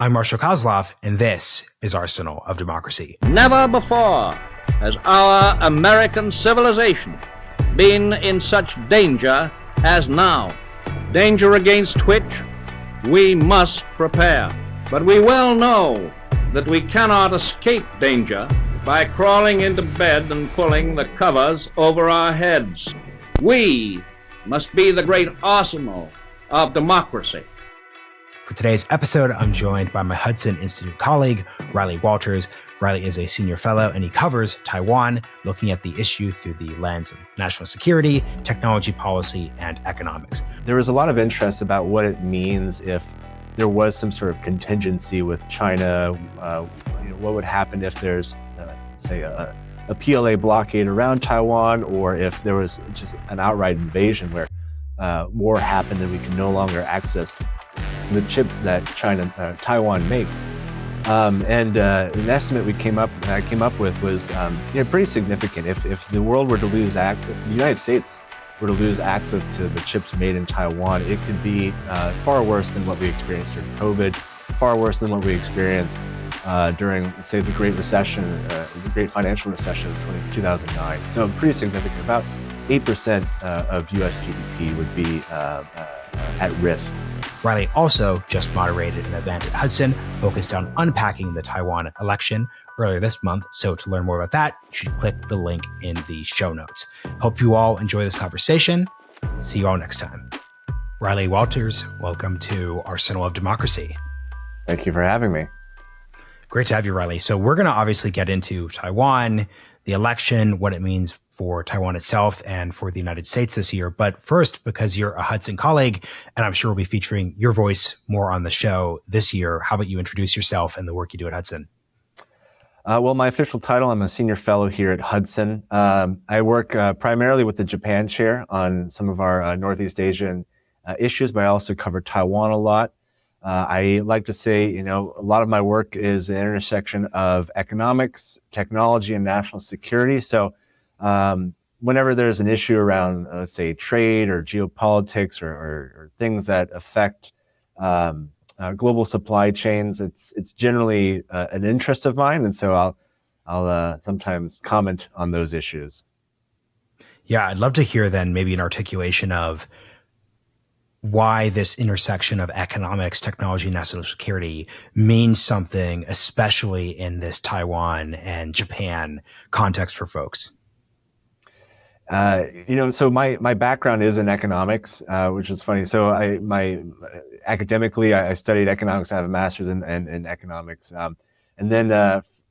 I'm Marshall Kosloff, and this is Arsenal of Democracy. Never before has our American civilization been in such danger as now. Danger against which we must prepare. But we well know that we cannot escape danger by crawling into bed and pulling the covers over our heads. We must be the great arsenal of democracy. For today's episode, I'm joined by my Hudson Institute colleague, Riley Walters. Riley is a senior fellow and he covers Taiwan, looking at the issue through the lens of national security, technology policy, and economics. There was a lot of interest about what it means if there was some sort of contingency with China. What would happen if there's, say, a PLA blockade around Taiwan, or if there was just an outright invasion where war happened and we can no longer access the chips that Taiwan makes. An estimate I came up with was pretty significant. If the world were to lose access, if the United States were to lose access to the chips made in Taiwan, it could be far worse than what we experienced during COVID, far worse than what we experienced during, say, the Great Recession, the Great Financial Recession of 2009. So pretty significant. About 8% of U.S. GDP would be at risk. Riley also just moderated an event at Hudson focused on unpacking the Taiwan election earlier this month. So to learn more about that, you should click the link in the show notes. Hope you all enjoy this conversation. See you all next time. Riley Walters, welcome to Arsenal of Democracy. Thank you for having me. Great to have you, Riley. So we're going to obviously get into Taiwan, the election, what it means for Taiwan itself and for the United States this year. But first, because you're a Hudson colleague, and I'm sure we'll be featuring your voice more on the show this year, how about you introduce yourself and the work you do at Hudson? Well, my official title, I'm a senior fellow here at Hudson. I work primarily with the Japan chair on some of our Northeast Asian issues, but I also cover Taiwan a lot. I like to say, a lot of my work is the intersection of economics, technology, and national security. So whenever there's an issue around, let's say, trade or geopolitics or things that affect global supply chains, it's generally an interest of mine, and so I'll sometimes comment on those issues. Yeah, I'd love to hear then maybe an articulation of why this intersection of economics, technology, and national security means something, especially in this Taiwan and Japan context for folks. So my background is in economics, which is funny. So academically, I studied economics. I have a master's in economics. And then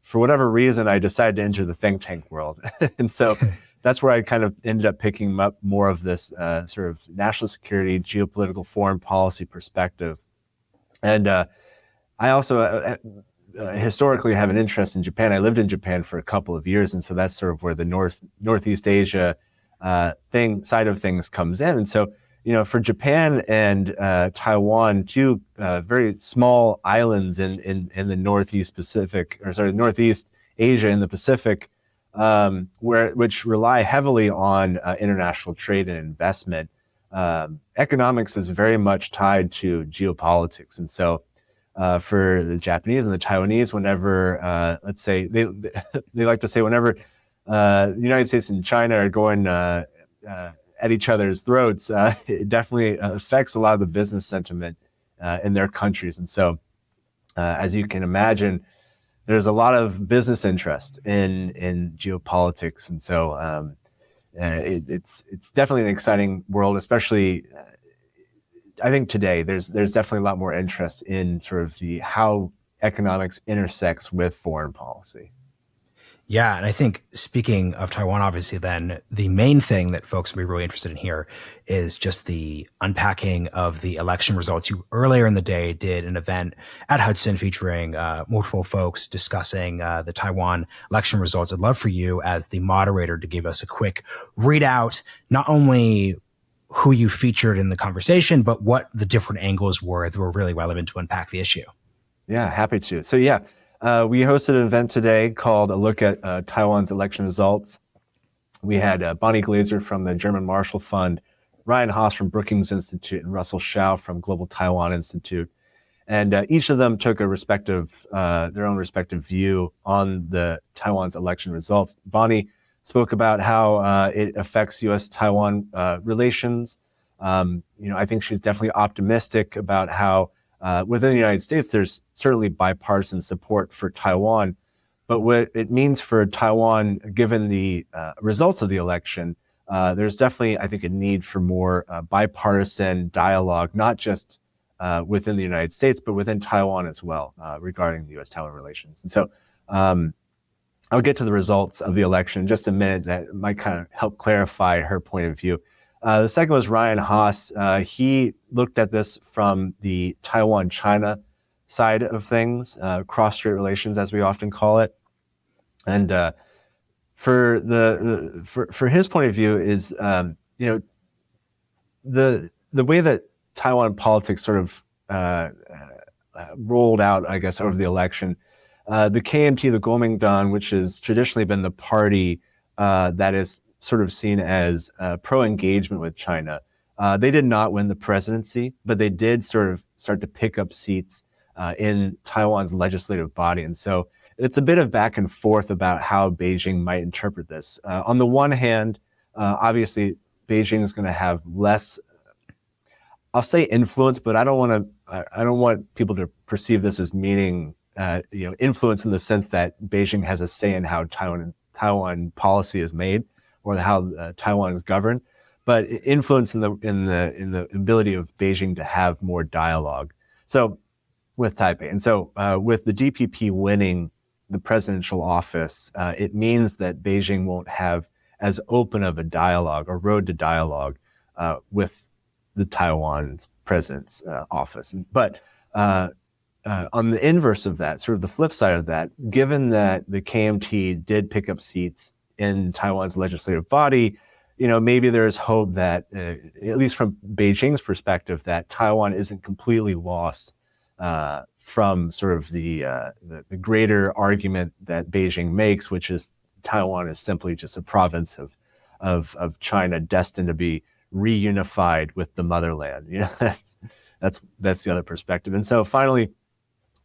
for whatever reason, I decided to enter the think tank world. And so that's where I kind of ended up picking up more of this sort of national security, geopolitical, foreign policy perspective. And I also historically have an interest in Japan. I lived in Japan for a couple of years, and so that's sort of where the Northeast Asia side of things comes in. And so, for Japan and Taiwan, two very small islands in the Northeast Asia in the Pacific, which rely heavily on international trade and investment. Economics is very much tied to geopolitics, and so for the Japanese and the Taiwanese, whenever let's say they like to say whenever the United States and China are going at each other's throats, it definitely affects a lot of the business sentiment in their countries. And so, as you can imagine, there's a lot of business interest in geopolitics. And so it's definitely an exciting world, especially I think today there's definitely a lot more interest in sort of how economics intersects with foreign policy. Yeah, and I think speaking of Taiwan, obviously, then the main thing that folks will be really interested in here is just the unpacking of the election results. You earlier in the day did an event at Hudson featuring multiple folks discussing the Taiwan election results. I'd love for you as the moderator to give us a quick readout, not only who you featured in the conversation, but what the different angles were that were really relevant to unpack the issue. Yeah, happy to. So yeah. We hosted an event today called A Look at Taiwan's Election Results. We had Bonnie Glaser from the German Marshall Fund, Ryan Haas from Brookings Institute, and Russell Shao from Global Taiwan Institute. And each of them took a their own respective view on Taiwan's election results. Bonnie spoke about how it affects U.S.-Taiwan relations. I think she's definitely optimistic about how within the United States, there's certainly bipartisan support for Taiwan, but what it means for Taiwan, given the results of the election, there's definitely, I think, a need for more bipartisan dialogue, not just within the United States, but within Taiwan as well, regarding the U.S.-Taiwan relations. And so I'll get to the results of the election in just a minute. That might kind of help clarify her point of view. The second was Ryan Haas. He looked at this from the Taiwan-China side of things, cross-strait relations, as we often call it. And for his point of view is, the way that Taiwan politics sort of rolled out, I guess, over the election. The KMT, the Kuomintang, which has traditionally been the party that is sort of seen as pro-engagement with China, they did not win the presidency, but they did sort of start to pick up seats in Taiwan's legislative body. And so it's a bit of back and forth about how Beijing might interpret this. On the one hand, obviously, Beijing is going to have less, I'll say influence, but I don't want people to perceive this as meaning influence in the sense that Beijing has a say in how Taiwan policy is made or how Taiwan is governed, but influence in the ability of Beijing to have more dialogue. So with Taipei, and so with the DPP winning the presidential office, it means that Beijing won't have as open of a dialogue or road to dialogue with the Taiwan's president's office. But on the inverse of that, sort of the flip side of that, given that the KMT did pick up seats in Taiwan's legislative body, maybe there's hope that, at least from Beijing's perspective, that Taiwan isn't completely lost from sort of the greater argument that Beijing makes, which is Taiwan is simply just a province of China destined to be reunified with the motherland. That's the other perspective. And so finally,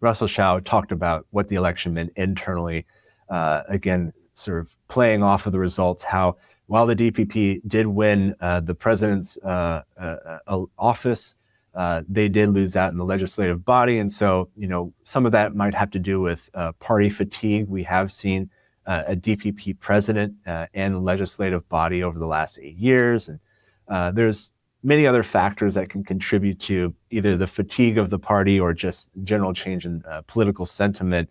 Russell Shao talked about what the election meant internally, again, sort of playing off of the results, how while the DPP did win the president's office, they did lose out in the legislative body. And so, some of that might have to do with party fatigue. We have seen a DPP president and legislative body over the last 8 years. And there's many other factors that can contribute to either the fatigue of the party or just general change in political sentiment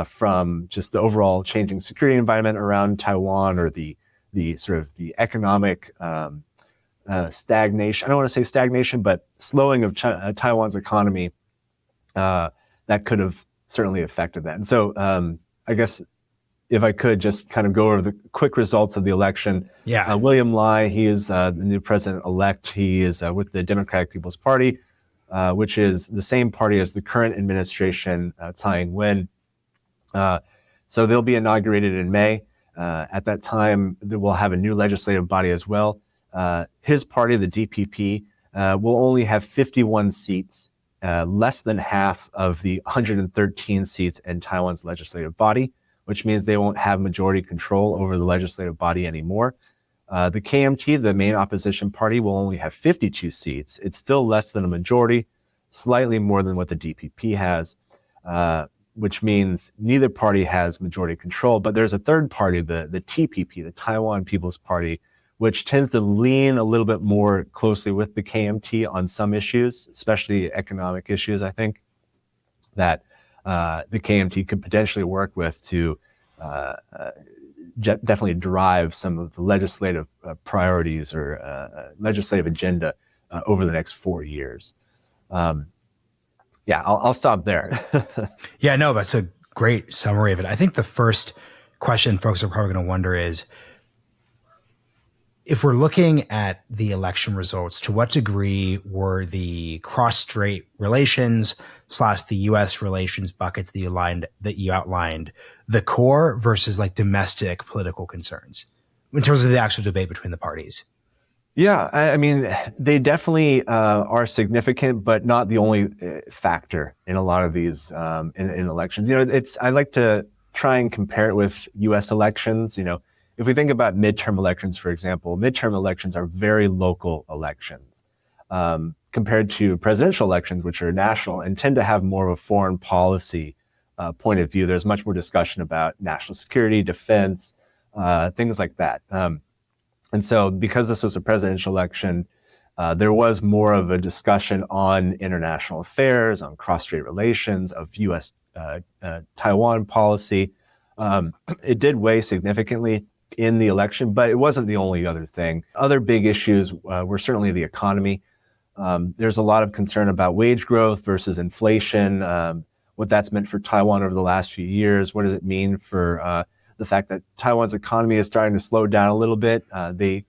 from just the overall changing security environment around Taiwan or the sort of the economic stagnation. I don't want to say stagnation, but slowing of Taiwan's economy that could have certainly affected that. And so I guess if I could just kind of go over the quick results of the election. Yeah. William Lai, he is the new president-elect. He is with the Democratic People's Party, which is the same party as the current administration, Tsai Ing-wen. So they'll be inaugurated in May. At that time, we'll have a new legislative body as well. His party, the DPP, will only have 51 seats, less than half of the 113 seats in Taiwan's legislative body, which means they won't have majority control over the legislative body anymore. The KMT, the main opposition party, will only have 52 seats. It's still less than a majority, slightly more than what the DPP has, which means neither party has majority control. But there's a third party, the TPP, the Taiwan People's Party, which tends to lean a little bit more closely with the KMT on some issues, especially economic issues, I think, that the KMT could potentially work with to definitely drive some of the legislative priorities or legislative agenda over the next 4 years. I'll stop there. Yeah, no, that's a great summary of it. I think the first question folks are probably going to wonder is, if we're looking at the election results, to what degree were the cross-strait relations / the U.S. relations buckets that you outlined the core versus like domestic political concerns in terms of the actual debate between the parties? Yeah, I mean, they definitely are significant, but not the only factor in a lot of these in elections. I like to try and compare it with U.S. elections. If we think about midterm elections, for example, midterm elections are very local elections compared to presidential elections, which are national and tend to have more of a foreign policy point of view. There's much more discussion about national security, defense, things like that. And so because this was a presidential election, there was more of a discussion on international affairs, on cross-strait relations, of U.S. Taiwan policy. It did weigh significantly in the election, but it wasn't the only other thing. Other big issues were certainly the economy. There's a lot of concern about wage growth versus inflation, what that's meant for Taiwan over the last few years. What does it mean for the fact that Taiwan's economy is starting to slow down a little bit? The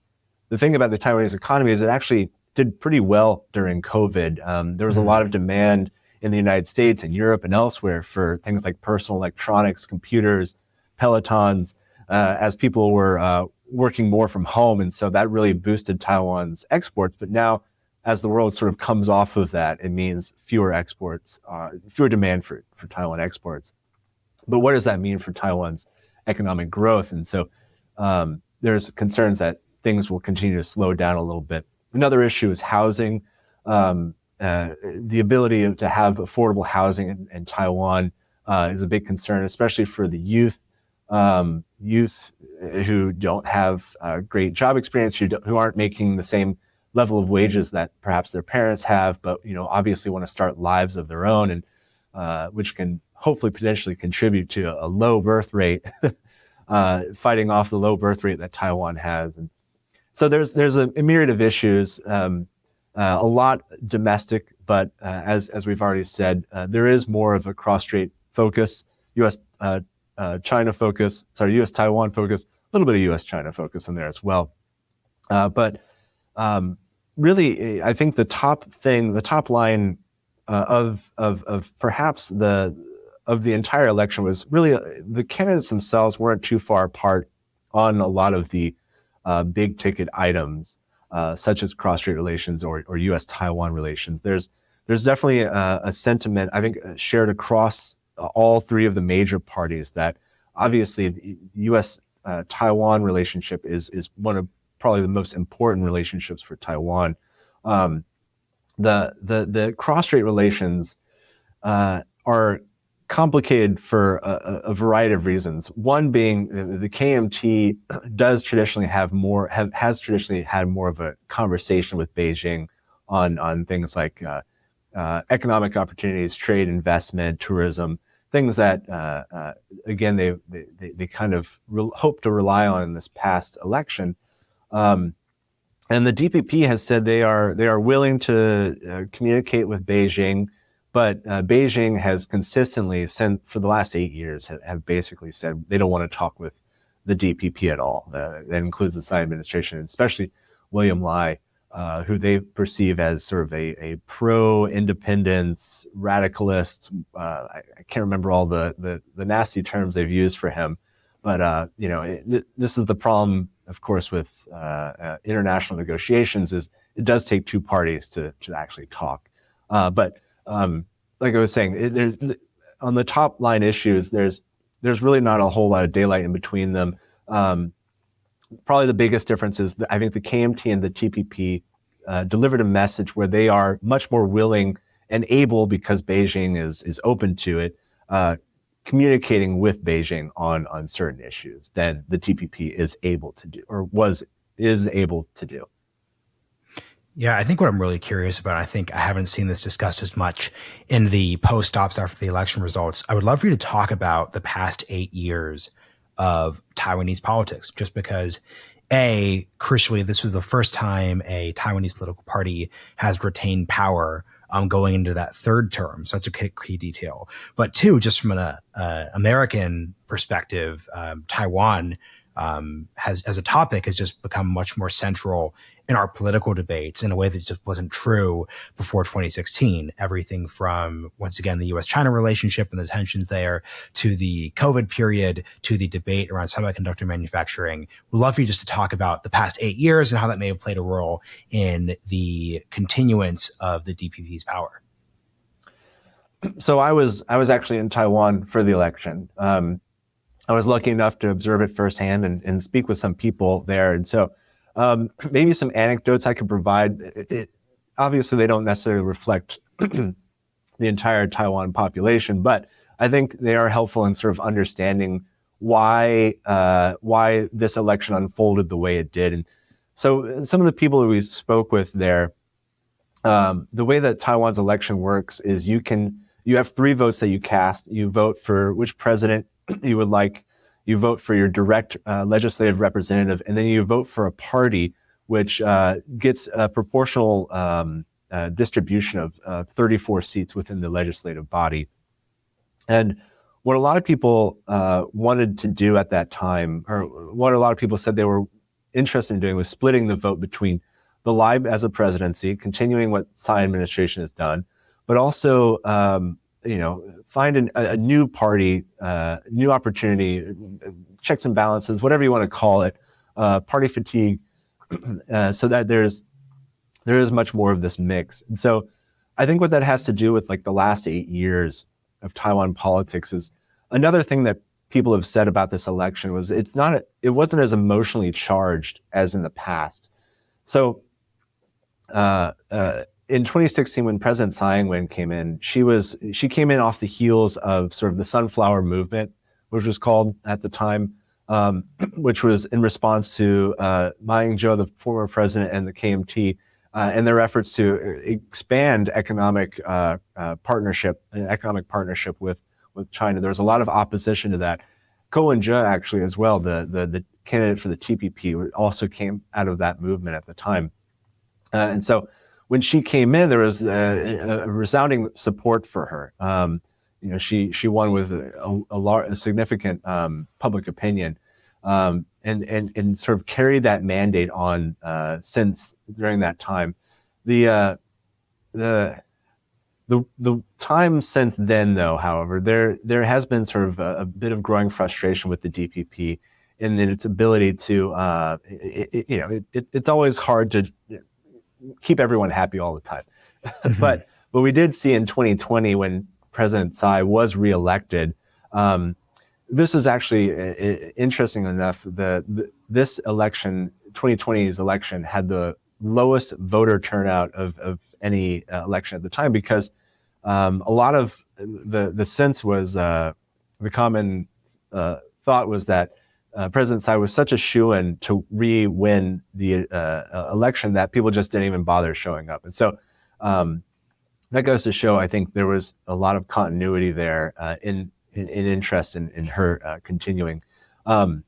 thing about the Taiwanese economy is it actually did pretty well during COVID. There was a lot of demand in the United States and Europe and elsewhere for things like personal electronics, computers, Pelotons, as people were working more from home. And so that really boosted Taiwan's exports. But now, as the world sort of comes off of that, it means fewer exports, fewer demand for Taiwan exports. But what does that mean for Taiwan's economic growth? And so there's concerns that things will continue to slow down a little bit. Another issue is housing. The ability to have affordable housing in Taiwan is a big concern, especially for the youth. Youth who don't have great job experience, who aren't making the same level of wages that perhaps their parents have, but obviously want to start lives of their own, and which can hopefully potentially contribute to a low birth rate, fighting off the low birth rate that Taiwan has. And so there's a myriad of issues, a lot domestic, but as we've already said, there is more of a cross-strait focus, U.S.-China focus, U.S.-Taiwan focus, a little bit of U.S.-China focus in there as well. But really, I think the top line of perhaps of the entire election was really the candidates themselves weren't too far apart on a lot of the big ticket items, such as cross-strait relations or U.S.-Taiwan relations. There's definitely a sentiment, I think, shared across all three of the major parties that obviously the U.S.-Taiwan relationship is one of probably the most important relationships for Taiwan. The cross-strait relations are complicated for a variety of reasons. One being the KMT has traditionally had more of a conversation with Beijing on things like economic opportunities, trade, investment, tourism, things that again they kind of hope to rely on in this past election. And the DPP has said they are willing to communicate with Beijing. But Beijing has consistently, for the last 8 years, have basically said they don't want to talk with the DPP at all. That includes the Tsai administration, especially William Lai, who they perceive as sort of a pro-independence radicalist. I can't remember all the nasty terms they've used for him, but this is the problem, of course, with international negotiations. Is it does take two parties to actually talk, but like I was saying, there's on the top line issues, there's really not a whole lot of daylight in between them. Probably the biggest difference is that I think the KMT and the TPP delivered a message where they are much more willing and able, because Beijing is open to it, communicating with Beijing on certain issues than the TPP is able to do, or is able to do. Yeah, I think what I'm really curious about, I think I haven't seen this discussed as much in the post-ops after the election results. I would love for you to talk about the past 8 years of Taiwanese politics, just because, crucially, this was the first time a Taiwanese political party has retained power going into that third term. So that's a key detail. But two, just from an American perspective, Taiwan has as a topic has just become much more central in our political debates in a way that just wasn't true before 2016. Everything from, once again, the U.S.-China relationship and the tensions there, to the COVID period, to the debate around semiconductor manufacturing. We'd love for you just to talk about the past 8 years and how that may have played a role in the continuance of the DPP's power. So I was actually in Taiwan for the election. I was lucky enough to observe it firsthand and speak with some people there. And so maybe some anecdotes I could provide. Obviously, they don't necessarily reflect the entire Taiwan population, but I think they are helpful in sort of understanding why this election unfolded the way it did. And so some of the people who we spoke with there, the way that Taiwan's election works is you have 3 votes that you cast. You vote for which president you would like, you vote for your direct legislative representative, and then you vote for a party which gets a proportional distribution of 34 seats within the legislative body. And what a lot of people wanted to do at that time, or what a lot of people said they were interested in doing, was splitting the vote between the Lai as a presidency, continuing what Tsai administration has done, but also find a new party, new opportunity, checks and balances, whatever you want to call it, party fatigue, so that there is much more of this mix. And so I think what that has to do with like the last 8 years of Taiwan politics is another thing that people have said about this election was it wasn't as emotionally charged as in the past. So in 2016, when President Tsai Ing-wen came in, she came in off the heels of sort of the Sunflower Movement, which was called at the time, which was in response to Ma Ying-jeou, the former president, and the KMT, and their efforts to expand economic partnership with China. There was a lot of opposition to that. Ko Wen-je, actually, as well, the candidate for the TPP, also came out of that movement at the time. And so when she came in, there was a resounding support for her. She won with a significant public opinion, and sort of carried that mandate on since during that time. The time since then, though, however, there has been sort of a bit of growing frustration with the DPP in its ability to, it's always hard to keep everyone happy all the time. Mm-hmm. But we did see in 2020 when President Tsai was reelected, this is actually interesting enough. This election, 2020's election, had the lowest voter turnout of any election at the time because a lot of the sense was the common thought was that President Tsai was such a shoo-in to re-win the election that people just didn't even bother showing up. And so that goes to show, I think, there was a lot of continuity there in interest in her continuing. And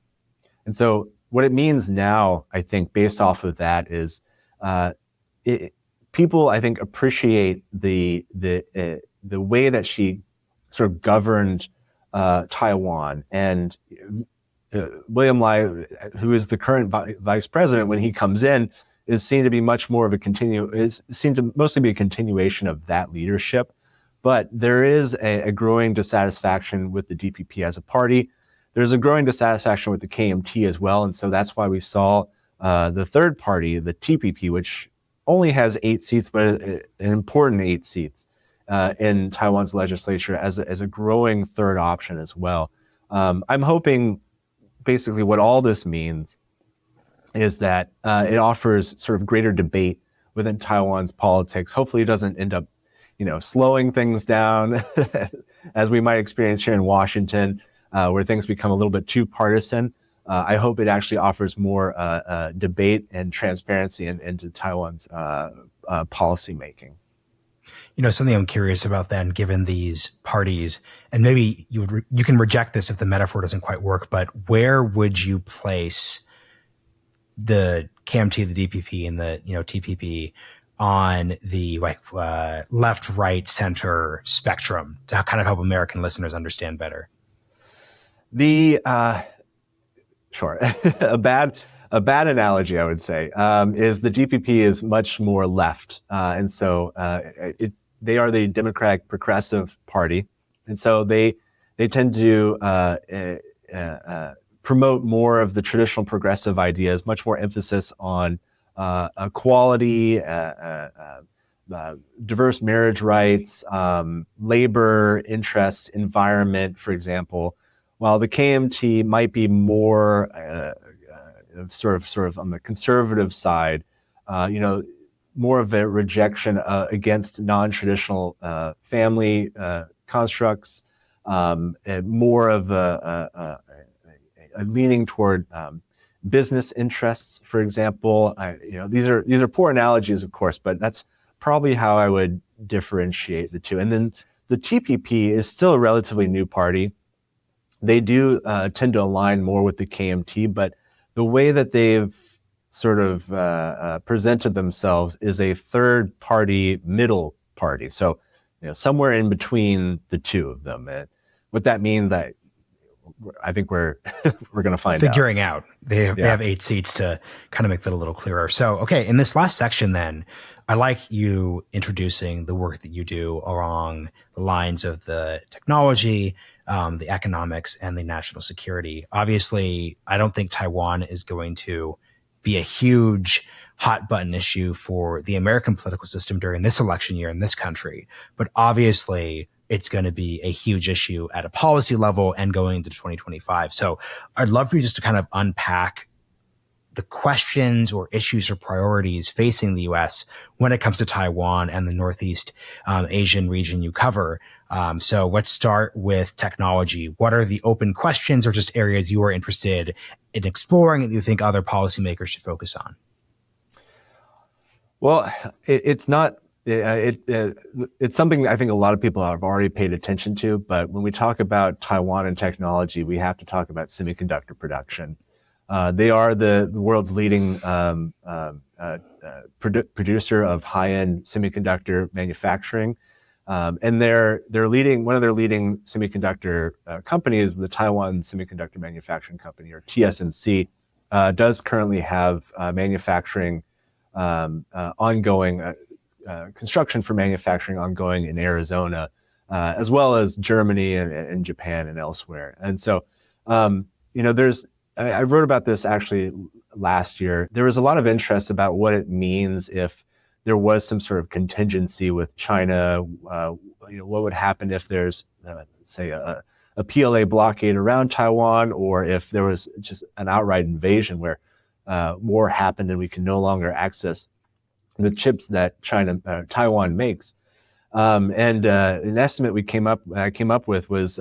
so what it means now, I think, based off of that is people, I think, appreciate the way that she sort of governed Taiwan. And William Lai, who is the current vice president, when he comes in, is seen to be much more of seemed to mostly be a continuation of that leadership. But there is a growing dissatisfaction with the DPP as a party. There's a growing dissatisfaction with the KMT as well. And so that's why we saw the third party, the TPP, which only has 8 seats, but an important 8 seats in Taiwan's legislature as a growing third option as well. I'm hoping basically what all this means is that it offers sort of greater debate within Taiwan's politics. Hopefully it doesn't end up, slowing things down as we might experience here in Washington, where things become a little bit too partisan. I hope it actually offers more debate and transparency into Taiwan's policy making. Something I'm curious about then, given these parties, and maybe you can reject this if the metaphor doesn't quite work, but where would you place the KMT, the DPP, and the TPP on the left, right, center spectrum to kind of help American listeners understand better? Sure. A bad analogy, I would say, is the DPP is much more left, and so they are the Democratic Progressive Party, and so they tend to promote more of the traditional progressive ideas, much more emphasis on equality, diverse marriage rights, labor interests, environment, for example. While the KMT might be more sort of on the conservative side, more of a rejection against non-traditional family constructs, and more of a leaning toward business interests, for example. These are poor analogies, of course, but that's probably how I would differentiate the two. And then the TPP is still a relatively new party. They do tend to align more with the KMT, but the way that they've sort of presented themselves is a third party, middle party. So, somewhere in between the two of them. And what that means, I think we're we're going to find figuring out. They have 8 seats to kind of make that a little clearer. So, okay, in this last section, then, I like you introducing the work that you do along the lines of the technology, the economics, and the national security. Obviously, I don't think Taiwan is going to be a huge hot button issue for the American political system during this election year in this country. But obviously, it's going to be a huge issue at a policy level and going into 2025. So I'd love for you just to kind of unpack the questions or issues or priorities facing the U.S. when it comes to Taiwan and the Northeast Asian region you cover. So let's start with technology. What are the open questions or just areas you are interested in exploring that you think other policymakers should focus on? Well, it's not. It's something I think a lot of people have already paid attention to. But when we talk about Taiwan and technology, we have to talk about semiconductor production. They are the world's leading producer of high-end semiconductor manufacturing, and they're leading. One of their leading semiconductor companies, the Taiwan Semiconductor Manufacturing Company, or TSMC, does currently have manufacturing ongoing. Construction for manufacturing ongoing in Arizona, as well as Germany and Japan and elsewhere. And so, I wrote about this actually last year. There was a lot of interest about what it means if there was some sort of contingency with China. What would happen if there's, say, a PLA blockade around Taiwan, or if there was just an outright invasion where war happened and we can no longer access the chips that Taiwan makes. And an estimate I came up with was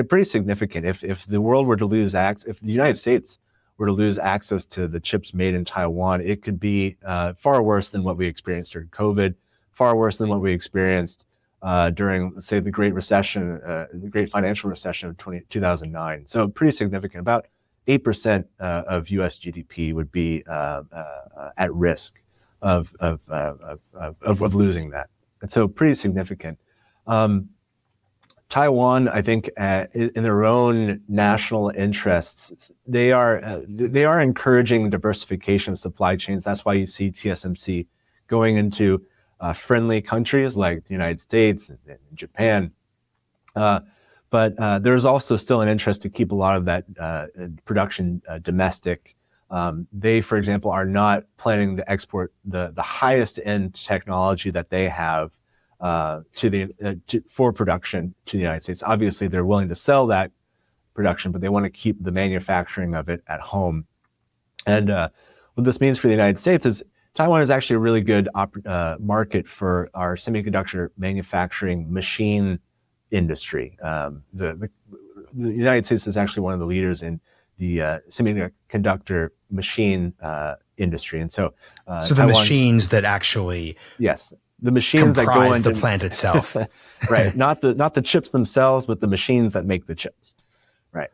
pretty significant. If the world were to lose if the United States were to lose access to the chips made in Taiwan, it could be far worse than what we experienced during COVID, far worse than what we experienced during, let's say, the Great Recession, the Great Financial Recession of 2009. So pretty significant. About 8% of U.S. GDP would be at risk of losing that. And so pretty significant. Taiwan, I think, in their own national interests, they are encouraging diversification of supply chains. That's why you see TSMC going into friendly countries like the United States and Japan. But there's also still an interest to keep a lot of that production domestic. They, for example, are not planning to export the highest end technology that they have for production to the United States. Obviously, they're willing to sell that production, but they want to keep the manufacturing of it at home. And what this means for the United States is Taiwan is actually a really good market for our semiconductor manufacturing machine industry. The United States is actually one of the leaders in the semiconductor machine industry, and so the Taiwan, machines that actually the machines that go into the plant itself, right? Not the chips themselves, but the machines that make the chips, right?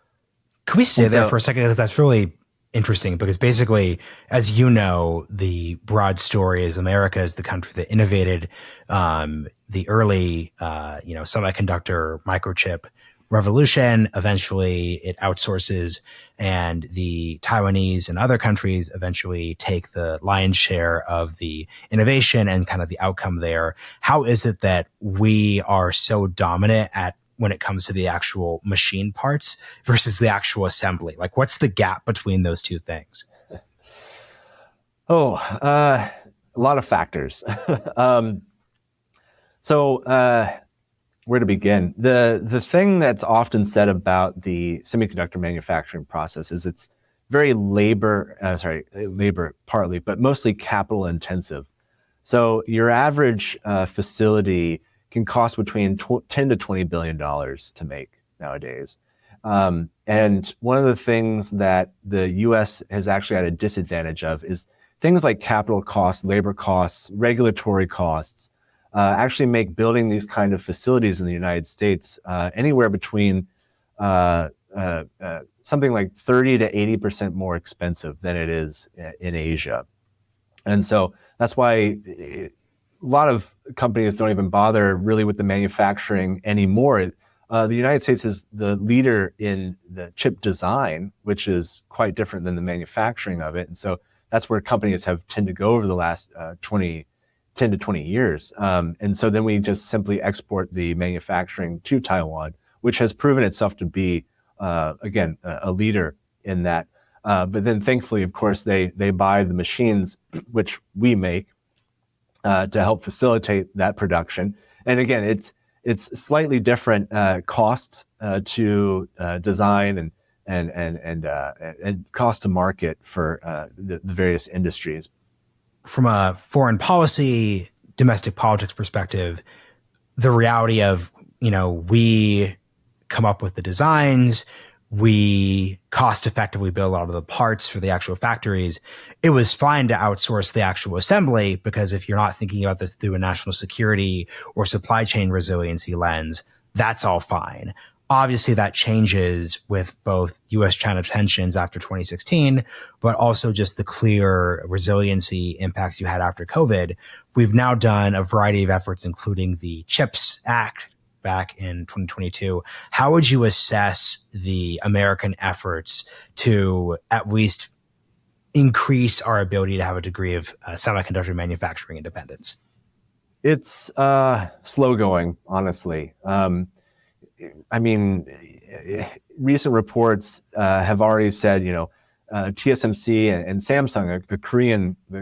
Can we stay there for a second? Because that's really interesting. Because basically, as you know, the broad story is America is the country that innovated the early, semiconductor microchip revolution. Eventually it outsources, and the Taiwanese and other countries eventually take the lion's share of the innovation and kind of the outcome there. How is it that we are so dominant at when it comes to the actual machine parts versus the actual assembly? Like, what's the gap between those two things? A lot of factors. Where to begin? The thing that's often said about the semiconductor manufacturing process is it's very labor partly, but mostly capital intensive. So your average facility can cost between $10 to $20 billion to make nowadays. And one of the things that the US has actually had a disadvantage of is things like capital costs, labor costs, regulatory costs, actually make building these kind of facilities in the United States anywhere between something like 30 to 80% more expensive than it is in Asia. And so that's why a lot of companies don't even bother really with the manufacturing anymore. The United States is the leader in the chip design, which is quite different than the manufacturing of it. And so that's where companies have tended to go over the last 10 to 20 years. And so then we just simply export the manufacturing to Taiwan, which has proven itself to be, again, a leader in that. But then thankfully, of course, they buy the machines which we make to help facilitate that production. And again, it's slightly different costs to design and cost to market for the various industries. From a foreign policy, domestic politics perspective, the reality of, we come up with the designs, we cost effectively build a lot of the parts for the actual factories. It was fine to outsource the actual assembly, because if you're not thinking about this through a national security or supply chain resiliency lens, that's all fine. Obviously, that changes with both U.S.-China tensions after 2016, but also just the clear resiliency impacts you had after COVID. We've now done a variety of efforts, including the CHIPS Act back in 2022. How would you assess the American efforts to at least increase our ability to have a degree of semiconductor manufacturing independence? It's slow going, honestly. Recent reports have already said, TSMC and Samsung, the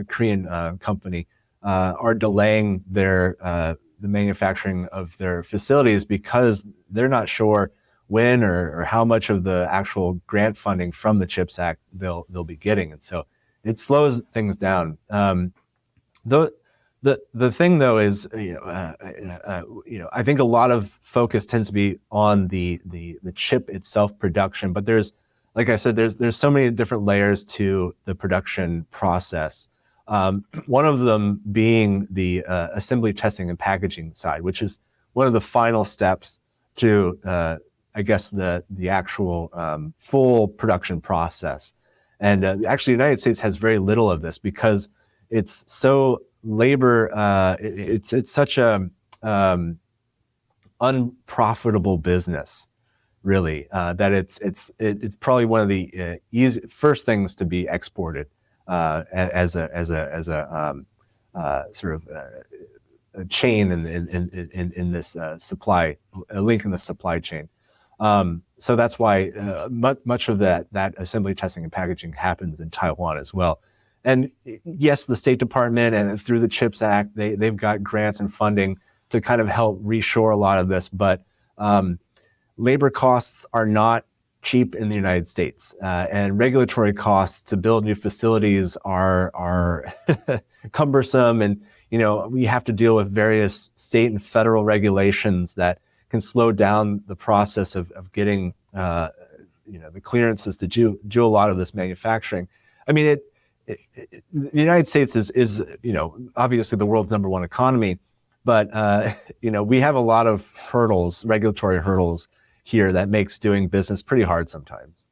Korean company, are delaying the manufacturing of their facilities because they're not sure when or how much of the actual grant funding from the CHIPS Act they'll be getting, and so it slows things down. The thing though is, I think a lot of focus tends to be on the chip itself production, but there's, like I said, there's so many different layers to the production process. One of them being the assembly, testing, and packaging side, which is one of the final steps to, the actual full production process. And actually, the United States has very little of this because it's so labor, it's such a unprofitable business, really, that it's probably one of the first things to be exported as a sort of a chain in this supply, a link in the supply chain. So that's why much of that assembly, testing, and packaging happens in Taiwan as well. And yes, the State Department and through the CHIPS Act, they've got grants and funding to kind of help reshore a lot of this. But labor costs are not cheap in the United States, and regulatory costs to build new facilities are cumbersome. And we have to deal with various state and federal regulations that can slow down the process of getting the clearances to do a lot of this manufacturing. I mean, the United States is obviously the world's number one economy, but we have a lot of regulatory hurdles here that makes doing business pretty hard sometimes.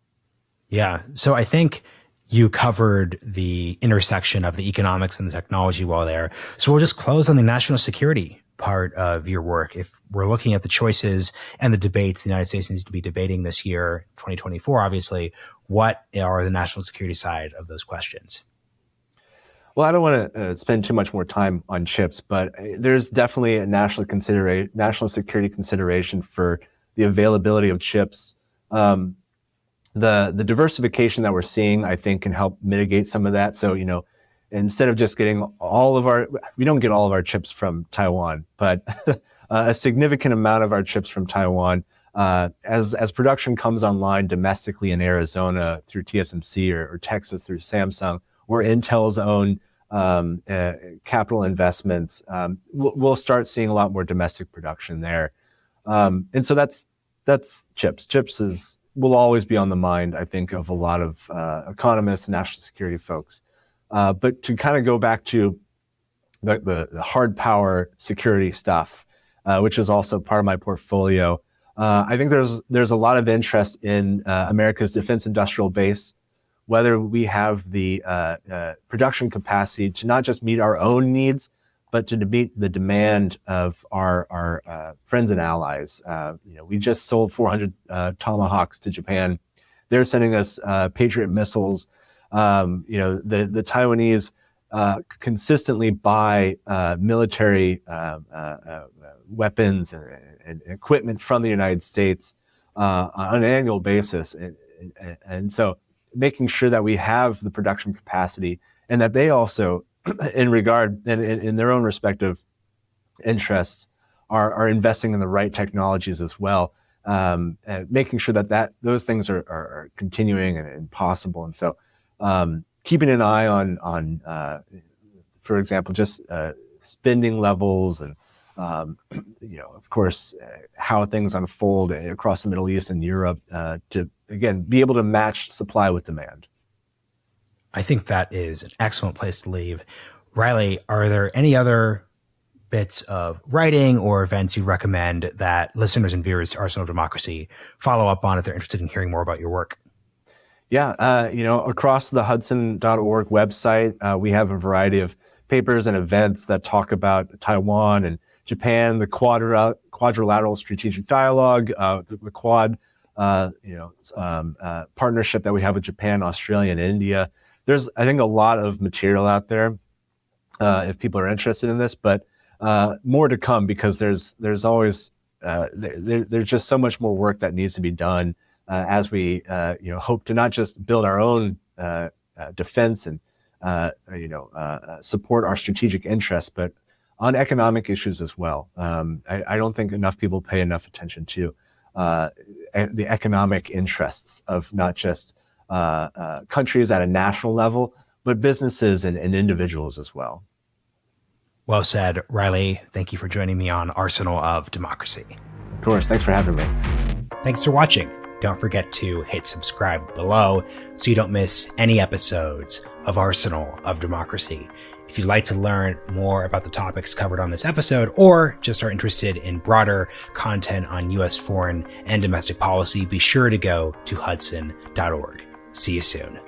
Yeah. So I think you covered the intersection of the economics and the technology well there. So we'll just close on the national security part of your work. If we're looking at the choices and the debates the United States needs to be debating this year, 2024, obviously, what are the national security side of those questions? Well, I don't want to spend too much more time on chips, but there's definitely a national security consideration for the availability of chips. The diversification that we're seeing, I think, can help mitigate some of that. So, instead of just getting we don't get all of our chips from Taiwan, but a significant amount of our chips from Taiwan, as production comes online domestically in Arizona through TSMC or Texas through Samsung, or Intel's own capital investments, we'll start seeing a lot more domestic production there. And so that's chips. Will always be on the mind, I think, of a lot of economists and national security folks. But to kind of go back to the hard power security stuff, which is also part of my portfolio, I think there's a lot of interest in America's defense industrial base, whether we have the production capacity to not just meet our own needs, but to meet the demand of our friends and allies. We just sold 400 Tomahawks to Japan. They're sending us Patriot missiles. The Taiwanese consistently buy military weapons and equipment from the United States on an annual basis. And so making sure that we have the production capacity and that they also, in their own respective interests, are investing in the right technologies as well, and making sure that those things are continuing and possible. And so keeping an eye on for example, just spending levels and, of course, how things unfold across the Middle East and Europe to, again, be able to match supply with demand. I think that is an excellent place to leave. Riley, are there any other bits of writing or events you recommend that listeners and viewers to Arsenal of Democracy follow up on if they're interested in hearing more about your work? Yeah, across the Hudson.org website, we have a variety of papers and events that talk about Taiwan and Japan, the quadrilateral strategic dialogue, the Quad, partnership that we have with Japan, Australia, and India. There's, I think, a lot of material out there if people are interested in this, but more to come because there's always there's just so much more work that needs to be done as we hope to not just build our own defense and support our strategic interests, but on economic issues as well. I don't think enough people pay enough attention to the economic interests of not just countries at a national level, but businesses and individuals as well. Well said, Riley. Thank you for joining me on Arsenal of Democracy. Of course. Thanks for having me. Thanks for watching. Don't forget to hit subscribe below so you don't miss any episodes of Arsenal of Democracy. If you'd like to learn more about the topics covered on this episode, or just are interested in broader content on U.S. foreign and domestic policy, be sure to go to Hudson.org. See you soon.